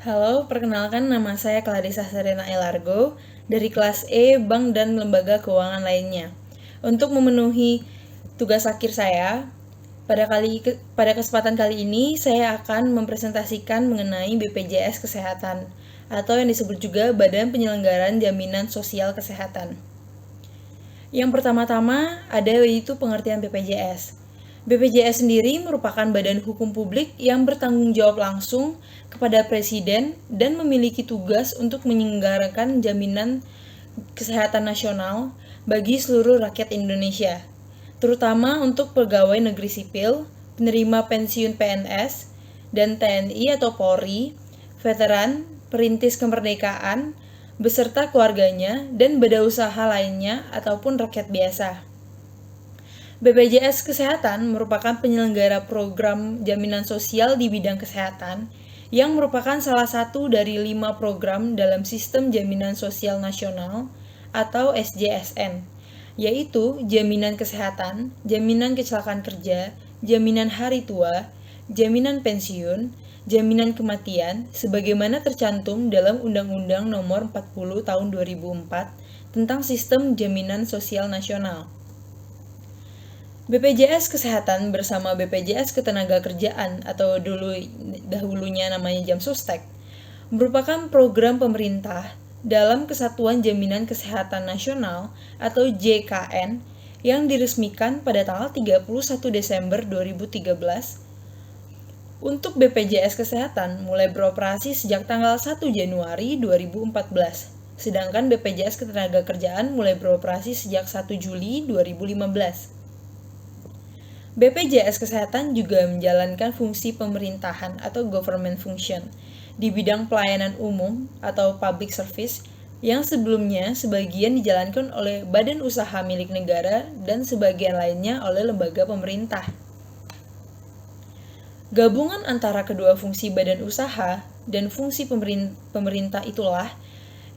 Halo, perkenalkan nama saya Clarissa Serena Elargo dari kelas E Bank dan Lembaga Keuangan lainnya. Untuk memenuhi tugas akhir saya, pada kesempatan kali ini saya akan mempresentasikan mengenai BPJS Kesehatan atau yang disebut juga Badan Penyelenggaraan Jaminan Sosial Kesehatan. Yang pertama-tama ada yaitu pengertian BPJS. BPJS sendiri merupakan badan hukum publik yang bertanggung jawab langsung kepada Presiden dan memiliki tugas untuk menyelenggarakan jaminan kesehatan nasional bagi seluruh rakyat Indonesia, terutama untuk pegawai negeri sipil, penerima pensiun PNS, dan TNI atau Polri, veteran, perintis kemerdekaan, beserta keluarganya, dan badan usaha lainnya ataupun rakyat biasa. BPJS Kesehatan merupakan penyelenggara program jaminan sosial di bidang kesehatan yang merupakan salah satu dari 5 program dalam Sistem Jaminan Sosial Nasional atau SJSN, yaitu jaminan kesehatan, jaminan kecelakaan kerja, jaminan hari tua, jaminan pensiun, jaminan kematian, sebagaimana tercantum dalam Undang-Undang Nomor 40 Tahun 2004 tentang Sistem Jaminan Sosial Nasional. BPJS Kesehatan bersama BPJS Ketenagakerjaan atau dahulunya namanya Jamsostek merupakan program pemerintah dalam Kesatuan Jaminan Kesehatan Nasional atau JKN yang diresmikan pada tanggal 31 Desember 2013. Untuk BPJS Kesehatan mulai beroperasi sejak tanggal 1 Januari 2014, sedangkan BPJS Ketenagakerjaan mulai beroperasi sejak 1 Juli 2015. BPJS Kesehatan juga menjalankan fungsi pemerintahan atau government function di bidang pelayanan umum atau public service yang sebelumnya sebagian dijalankan oleh badan usaha milik negara dan sebagian lainnya oleh lembaga pemerintah. Gabungan antara kedua fungsi badan usaha dan fungsi pemerintah itulah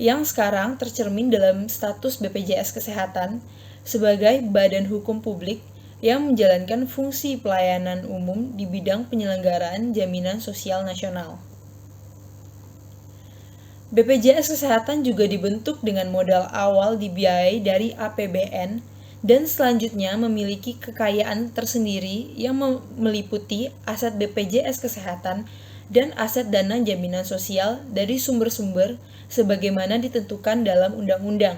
yang sekarang tercermin dalam status BPJS Kesehatan sebagai badan hukum publik yang menjalankan fungsi pelayanan umum di bidang penyelenggaraan jaminan sosial nasional. BPJS Kesehatan juga dibentuk dengan modal awal dibiayai dari APBN dan selanjutnya memiliki kekayaan tersendiri yang meliputi aset BPJS Kesehatan dan aset dana jaminan sosial dari sumber-sumber sebagaimana ditentukan dalam undang-undang.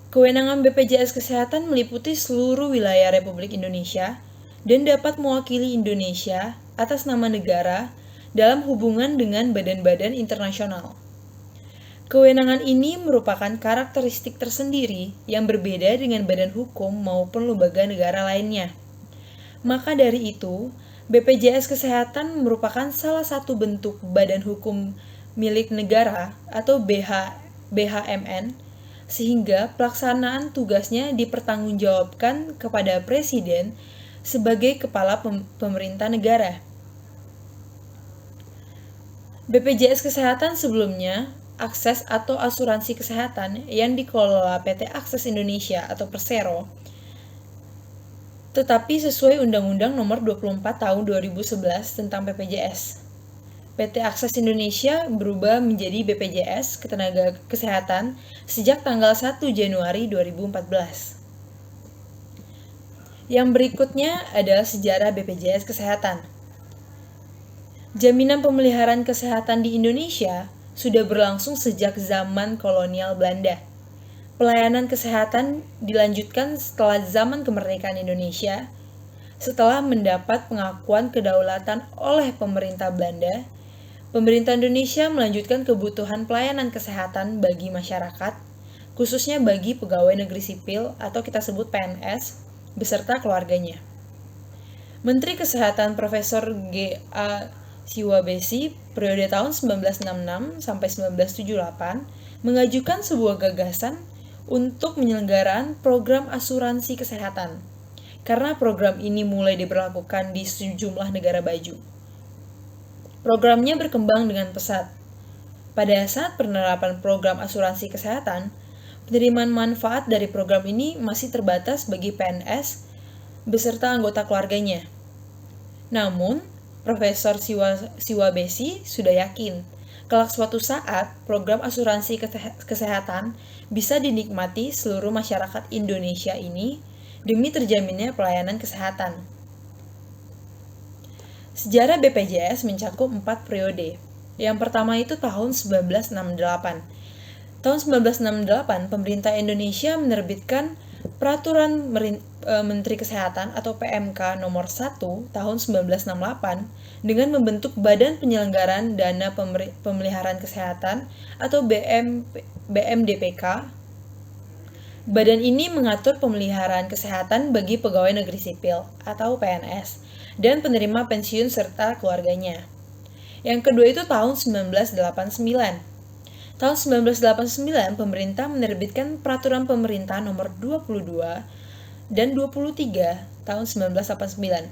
Kewenangan BPJS Kesehatan meliputi seluruh wilayah Republik Indonesia dan dapat mewakili Indonesia atas nama negara dalam hubungan dengan badan-badan internasional. Kewenangan ini merupakan karakteristik tersendiri yang berbeda dengan badan hukum maupun lembaga negara lainnya. Maka dari itu, BPJS Kesehatan merupakan salah satu bentuk badan hukum milik negara atau BHMN, sehingga pelaksanaan tugasnya dipertanggungjawabkan kepada Presiden sebagai kepala pemerintah negara. BPJS Kesehatan sebelumnya akses atau asuransi kesehatan yang dikelola PT Akses Indonesia atau Persero, tetapi sesuai Undang-Undang Nomor 24 Tahun 2011 tentang BPJS. PT Akses Indonesia berubah menjadi BPJS Ketenagakesehatan sejak tanggal 1 Januari 2014. Yang berikutnya adalah sejarah BPJS Kesehatan. Jaminan pemeliharaan kesehatan di Indonesia sudah berlangsung sejak zaman kolonial Belanda. Pelayanan kesehatan dilanjutkan setelah zaman kemerdekaan Indonesia, setelah mendapat pengakuan kedaulatan oleh pemerintah Belanda. Pemerintah Indonesia melanjutkan kebutuhan pelayanan kesehatan bagi masyarakat, khususnya bagi pegawai negeri sipil atau kita sebut PNS, beserta keluarganya. Menteri Kesehatan Profesor G.A. Siwabesi periode tahun 1966 sampai 1978 mengajukan sebuah gagasan untuk penyelenggaraan program asuransi kesehatan, karena program ini mulai diberlakukan di sejumlah negara maju. Programnya berkembang dengan pesat. Pada saat penerapan program asuransi kesehatan, penerimaan manfaat dari program ini masih terbatas bagi PNS beserta anggota keluarganya. Namun, Profesor Siwabesi sudah yakin, kelak suatu saat program asuransi kesehatan bisa dinikmati seluruh masyarakat Indonesia ini demi terjaminnya pelayanan kesehatan. Sejarah BPJS mencakup 4 periode. Yang pertama itu tahun 1968. Tahun 1968, pemerintah Indonesia menerbitkan Peraturan Menteri Kesehatan atau PMK nomor 1 tahun 1968 dengan membentuk Badan Penyelenggaraan Dana Pemeliharaan Kesehatan atau BMDPK. Badan ini mengatur pemeliharaan kesehatan bagi pegawai negeri sipil atau PNS dan penerima pensiun serta keluarganya. Yang kedua itu tahun 1989. Tahun 1989, pemerintah menerbitkan Peraturan Pemerintah Nomor 22 dan 23 tahun 1989.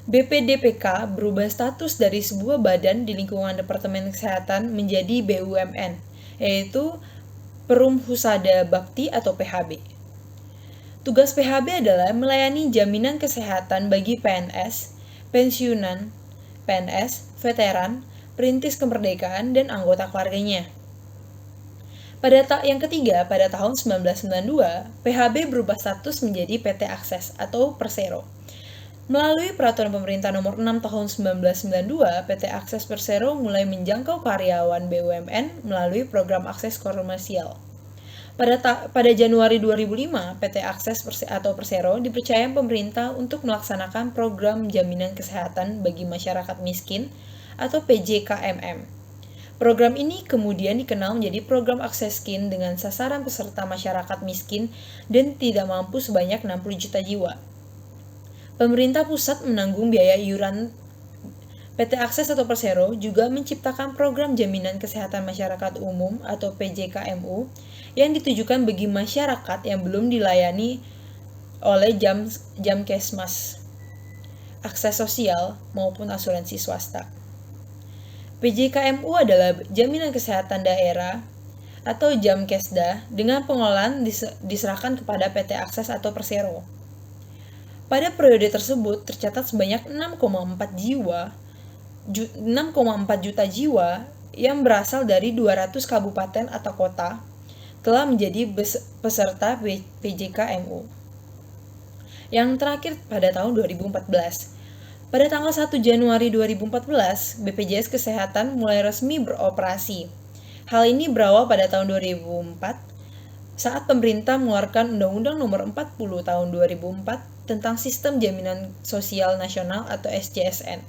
BPDPK berubah status dari sebuah badan di lingkungan Departemen Kesehatan menjadi BUMN, yaitu Perum Husada Bakti atau PHB. Tugas PHB adalah melayani jaminan kesehatan bagi PNS, pensiunan, PNS, veteran, perintis kemerdekaan, dan anggota keluarganya. Yang ketiga, pada tahun 1992, PHB berubah status menjadi PT Akses atau Persero. Melalui Peraturan Pemerintah Nomor 6 Tahun 1992, PT Akses Persero mulai menjangkau karyawan BUMN melalui program akses komersial. Pada Januari 2005, PT Akses atau Persero dipercaya pemerintah untuk melaksanakan program jaminan kesehatan bagi masyarakat miskin atau PJKMM. Program ini kemudian dikenal menjadi program Akseskin dengan sasaran peserta masyarakat miskin dan tidak mampu sebanyak 60 juta jiwa. Pemerintah pusat menanggung biaya iuran. PT Akses atau Persero juga menciptakan program jaminan kesehatan masyarakat umum atau PJKMU yang ditujukan bagi masyarakat yang belum dilayani oleh Jamkesmas, akses sosial maupun asuransi swasta. PJKMU adalah jaminan kesehatan daerah atau Jamkesda dengan pengelolaan diserahkan kepada PT Akses atau Persero. Pada periode tersebut tercatat sebanyak 6,4 juta jiwa yang berasal dari 200 kabupaten atau kota telah menjadi peserta PJKMU. Yang terakhir pada tahun 2014. Pada tanggal 1 Januari 2014, BPJS Kesehatan mulai resmi beroperasi. Hal ini berawal pada tahun 2004 saat pemerintah mengeluarkan Undang-Undang Nomor 40 Tahun 2004 tentang Sistem Jaminan Sosial Nasional atau SJSN.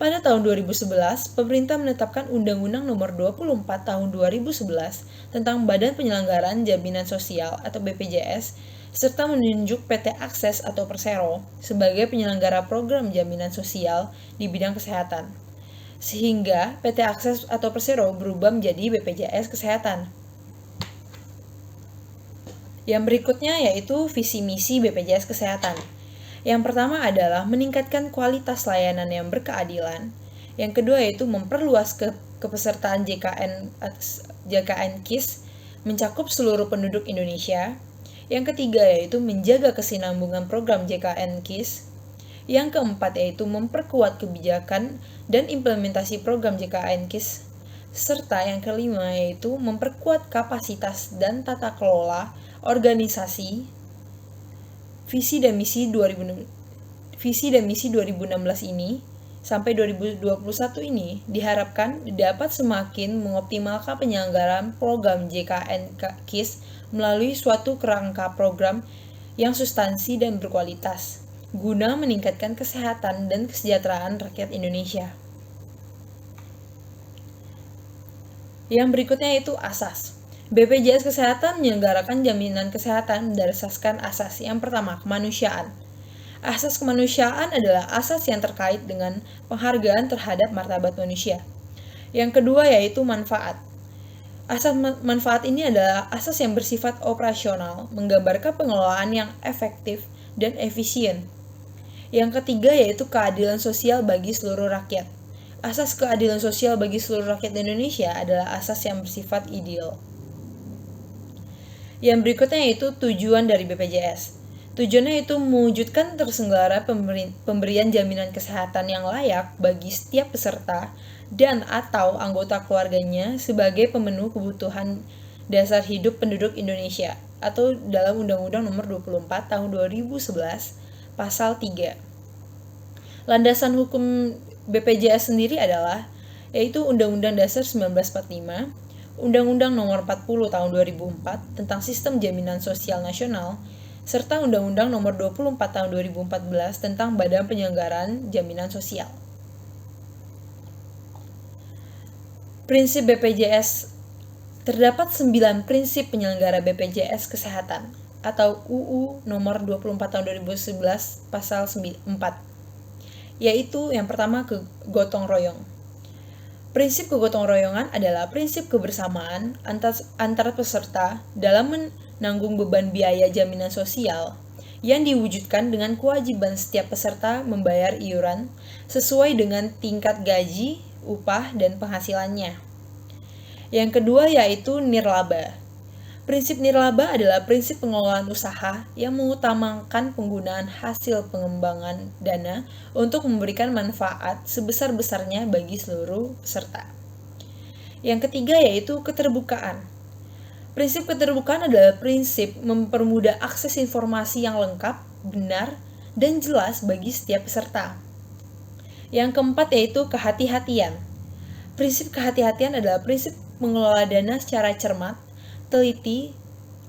Pada tahun 2011, pemerintah menetapkan Undang-Undang Nomor 24 Tahun 2011 tentang Badan Penyelenggaraan Jaminan Sosial atau BPJS, serta menunjuk PT Akses atau Persero sebagai penyelenggara program jaminan sosial di bidang kesehatan. Sehingga PT Akses atau Persero berubah menjadi BPJS Kesehatan. Yang berikutnya yaitu visi misi BPJS Kesehatan. Yang pertama adalah meningkatkan kualitas layanan yang berkeadilan. Yang kedua yaitu memperluas kepesertaan JKN KIS mencakup seluruh penduduk Indonesia. Yang ketiga yaitu menjaga kesinambungan program JKN KIS. Yang keempat yaitu memperkuat kebijakan dan implementasi program JKN KIS. Serta yang kelima yaitu memperkuat kapasitas dan tata kelola organisasi. Visi dan misi 2016 ini sampai 2021 ini diharapkan dapat semakin mengoptimalkan penyelenggaraan program JKN KIS melalui suatu kerangka program yang substansi dan berkualitas, guna meningkatkan kesehatan dan kesejahteraan rakyat Indonesia. Yang berikutnya itu asas. BPJS Kesehatan menyelenggarakan jaminan kesehatan berdasarkan asas. Yang pertama, kemanusiaan. Asas kemanusiaan adalah asas yang terkait dengan penghargaan terhadap martabat manusia. Yang kedua yaitu manfaat. Asas manfaat ini adalah asas yang bersifat operasional, menggambarkan pengelolaan yang efektif dan efisien. Yang ketiga yaitu keadilan sosial bagi seluruh rakyat. Asas keadilan sosial bagi seluruh rakyat Indonesia adalah asas yang bersifat ideal. Yang berikutnya yaitu tujuan dari BPJS. Tujuannya itu mewujudkan terselenggara pemberian jaminan kesehatan yang layak bagi setiap peserta dan atau anggota keluarganya sebagai pemenuh kebutuhan dasar hidup penduduk Indonesia atau dalam Undang-Undang Nomor 24 Tahun 2011 Pasal 3. Landasan hukum BPJS sendiri adalah yaitu Undang-Undang Dasar 1945, Undang-Undang Nomor 40 Tahun 2004 tentang Sistem Jaminan Sosial Nasional, serta Undang-Undang Nomor 24 Tahun 2014 tentang Badan Penyelenggaraan Jaminan Sosial. Prinsip BPJS. Terdapat 9 prinsip penyelenggara BPJS Kesehatan atau UU Nomor 24 Tahun 2011 Pasal 4, yaitu yang pertama kegotong royong. Prinsip kegotong royongan adalah prinsip kebersamaan antar peserta dalam menanggung beban biaya jaminan sosial yang diwujudkan dengan kewajiban setiap peserta membayar iuran sesuai dengan tingkat gaji, upah, dan penghasilannya. Yang kedua yaitu nirlaba. Prinsip nirlaba adalah prinsip pengelolaan usaha yang mengutamakan penggunaan hasil pengembangan dana untuk memberikan manfaat sebesar-besarnya bagi seluruh peserta. Yang ketiga yaitu keterbukaan. Prinsip keterbukaan adalah prinsip mempermudah akses informasi yang lengkap, benar, dan jelas bagi setiap peserta. Yang keempat yaitu kehati-hatian. Prinsip kehati-hatian adalah prinsip mengelola dana secara cermat, teliti,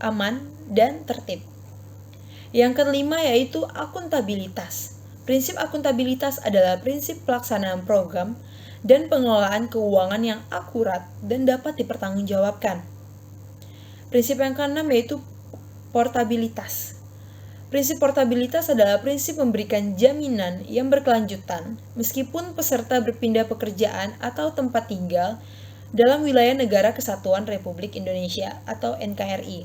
aman, dan tertib. Yang kelima yaitu akuntabilitas. Prinsip akuntabilitas adalah prinsip pelaksanaan program dan pengelolaan keuangan yang akurat dan dapat dipertanggungjawabkan. Prinsip yang keenam yaitu portabilitas. Prinsip portabilitas adalah prinsip memberikan jaminan yang berkelanjutan meskipun peserta berpindah pekerjaan atau tempat tinggal dalam wilayah Negara Kesatuan Republik Indonesia atau NKRI.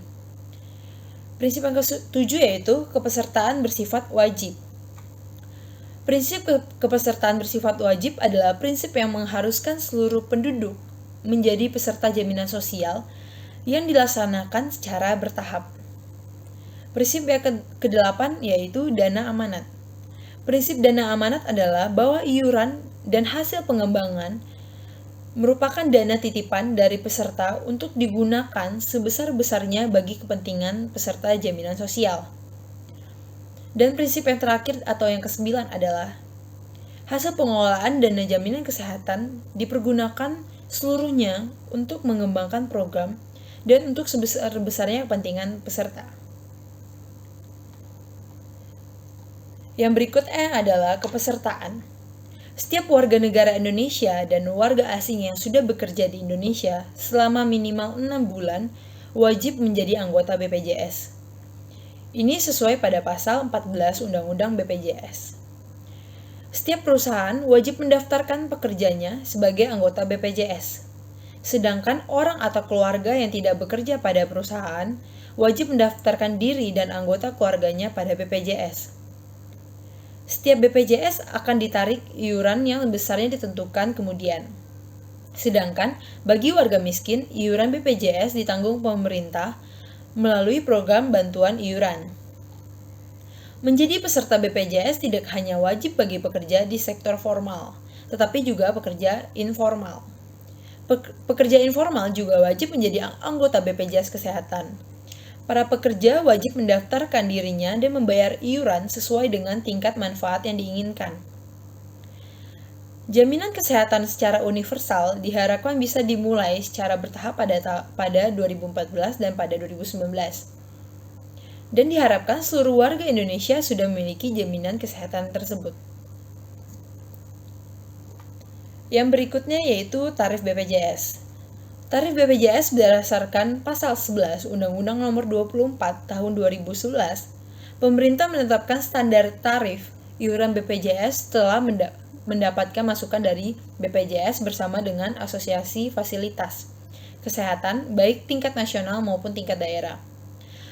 Prinsip yang ketujuh yaitu kepesertaan bersifat wajib. Prinsip kepesertaan bersifat wajib adalah prinsip yang mengharuskan seluruh penduduk menjadi peserta jaminan sosial yang dilaksanakan secara bertahap. Prinsip yang ke-8 yaitu dana amanat. Prinsip dana amanat adalah bahwa iuran dan hasil pengembangan merupakan dana titipan dari peserta untuk digunakan sebesar-besarnya bagi kepentingan peserta jaminan sosial. Dan prinsip yang terakhir atau yang ke-9 adalah hasil pengelolaan dana jaminan kesehatan dipergunakan seluruhnya untuk mengembangkan program dan untuk sebesar-besarnya kepentingan peserta. Yang berikutnya adalah kepesertaan. Setiap warga negara Indonesia dan warga asing yang sudah bekerja di Indonesia selama minimal 6 bulan wajib menjadi anggota BPJS. Ini sesuai pada pasal 14 Undang-Undang BPJS. Setiap perusahaan wajib mendaftarkan pekerjanya sebagai anggota BPJS. Sedangkan orang atau keluarga yang tidak bekerja pada perusahaan wajib mendaftarkan diri dan anggota keluarganya pada BPJS. Setiap BPJS akan ditarik iuran yang besarnya ditentukan kemudian. Sedangkan bagi warga miskin, iuran BPJS ditanggung pemerintah melalui program bantuan iuran. Menjadi peserta BPJS tidak hanya wajib bagi pekerja di sektor formal, tetapi juga pekerja informal. Pekerja informal juga wajib menjadi anggota BPJS Kesehatan. Para pekerja wajib mendaftarkan dirinya dan membayar iuran sesuai dengan tingkat manfaat yang diinginkan. Jaminan kesehatan secara universal diharapkan bisa dimulai secara bertahap pada 2014 dan pada 2019. Dan diharapkan seluruh warga Indonesia sudah memiliki jaminan kesehatan tersebut. Yang berikutnya yaitu tarif BPJS. Tarif BPJS berdasarkan pasal 11 Undang-Undang Nomor 24 Tahun 2011, pemerintah menetapkan standar tarif iuran BPJS setelah mendapatkan masukan dari BPJS bersama dengan Asosiasi Fasilitas Kesehatan baik tingkat nasional maupun tingkat daerah.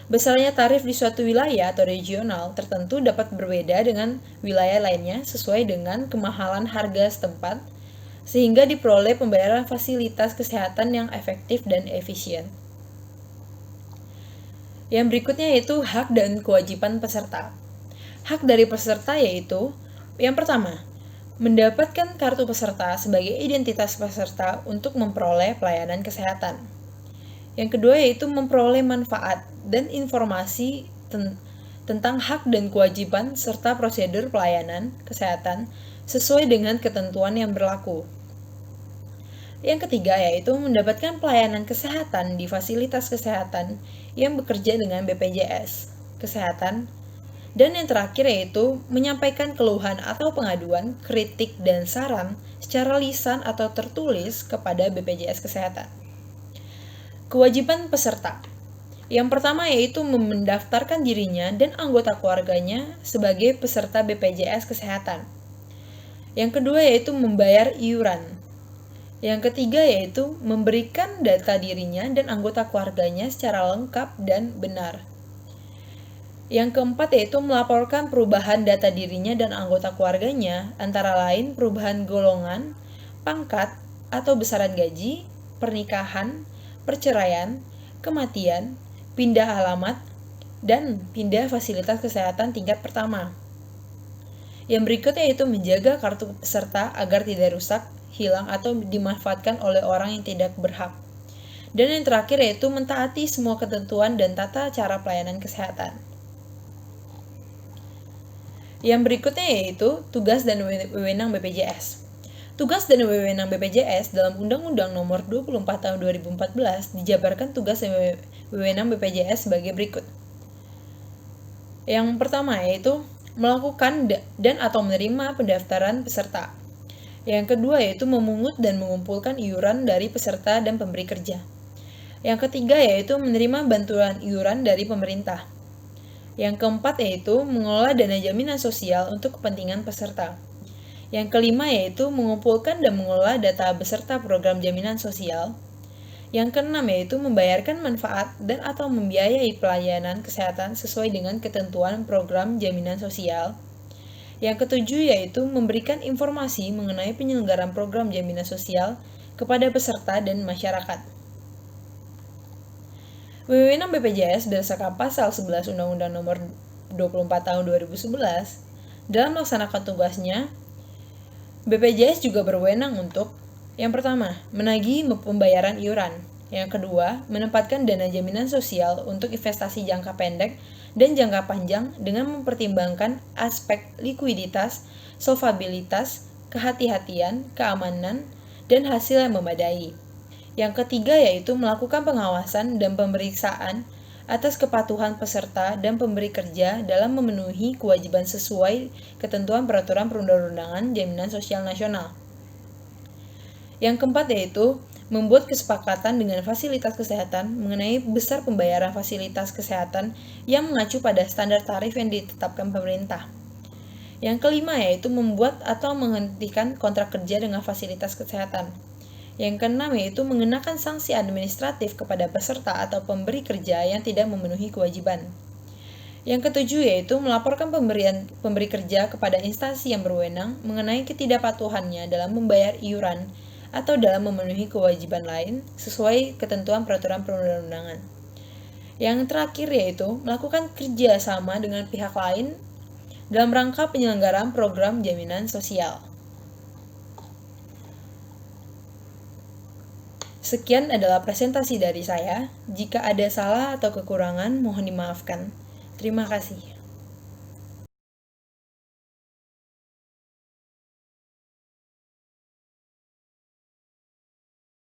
Besarnya tarif di suatu wilayah atau regional tertentu dapat berbeda dengan wilayah lainnya sesuai dengan kemahalan harga setempat, sehingga diperoleh pembayaran fasilitas kesehatan yang efektif dan efisien. Yang berikutnya yaitu hak dan kewajiban peserta. Hak dari peserta yaitu, yang pertama, mendapatkan kartu peserta sebagai identitas peserta untuk memperoleh pelayanan kesehatan. Yang kedua yaitu memperoleh manfaat dan informasi tentang hak dan kewajiban serta prosedur pelayanan kesehatan sesuai dengan ketentuan yang berlaku. Yang ketiga yaitu mendapatkan pelayanan kesehatan di fasilitas kesehatan yang bekerja dengan BPJS Kesehatan. Dan yang terakhir yaitu menyampaikan keluhan atau pengaduan, kritik, dan saran secara lisan atau tertulis kepada BPJS Kesehatan. Kewajiban peserta. Yang pertama yaitu mendaftarkan dirinya dan anggota keluarganya sebagai peserta BPJS Kesehatan. Yang kedua yaitu membayar iuran. Yang ketiga yaitu memberikan data dirinya dan anggota keluarganya secara lengkap dan benar. Yang keempat yaitu melaporkan perubahan data dirinya dan anggota keluarganya, antara lain perubahan golongan, pangkat, atau besaran gaji, pernikahan, perceraian, kematian, pindah alamat, dan pindah fasilitas kesehatan tingkat pertama. Yang berikutnya yaitu menjaga kartu peserta agar tidak rusak, hilang, atau dimanfaatkan oleh orang yang tidak berhak. Dan yang terakhir yaitu mentaati semua ketentuan dan tata cara pelayanan kesehatan. Yang berikutnya yaitu tugas dan wewenang BPJS. Tugas dan wewenang BPJS dalam Undang-Undang Nomor 24 Tahun 2014 dijabarkan tugas dan wewenang BPJS sebagai berikut. Yang pertama yaitu melakukan dan atau menerima pendaftaran peserta. Yang kedua yaitu memungut dan mengumpulkan iuran dari peserta dan pemberi kerja. Yang ketiga yaitu menerima bantuan iuran dari pemerintah. Yang keempat yaitu mengelola dana jaminan sosial untuk kepentingan peserta. Yang kelima yaitu mengumpulkan dan mengelola data beserta program jaminan sosial. Yang keenam yaitu membayarkan manfaat dan atau membiayai pelayanan kesehatan sesuai dengan ketentuan program jaminan sosial. Yang ketujuh yaitu memberikan informasi mengenai penyelenggaraan program jaminan sosial kepada peserta dan masyarakat. Wewenang BPJS berdasarkan pasal 11 Undang-Undang Nomor 24 Tahun 2011, dalam melaksanakan tugasnya, BPJS juga berwenang untuk yang pertama, menagih pembayaran iuran. Yang kedua, menempatkan dana jaminan sosial untuk investasi jangka pendek dan jangka panjang dengan mempertimbangkan aspek likuiditas, solvabilitas, kehati-hatian, keamanan, dan hasil yang memadai. Yang ketiga yaitu melakukan pengawasan dan pemeriksaan atas kepatuhan peserta dan pemberi kerja dalam memenuhi kewajiban sesuai ketentuan peraturan perundang-undangan jaminan sosial nasional. Yang keempat yaitu membuat kesepakatan dengan fasilitas kesehatan mengenai besar pembayaran fasilitas kesehatan yang mengacu pada standar tarif yang ditetapkan pemerintah. Yang kelima yaitu membuat atau menghentikan kontrak kerja dengan fasilitas kesehatan. Yang keenam yaitu mengenakan sanksi administratif kepada peserta atau pemberi kerja yang tidak memenuhi kewajiban. Yang ketujuh yaitu melaporkan pemberi kerja kepada instansi yang berwenang mengenai ketidakpatuhannya dalam membayar iuran atau dalam memenuhi kewajiban lain sesuai ketentuan peraturan perundang-undangan. Yang terakhir yaitu melakukan kerja sama dengan pihak lain dalam rangka penyelenggaraan program jaminan sosial. Sekian adalah presentasi dari saya. Jika ada salah atau kekurangan, mohon dimaafkan. Terima kasih.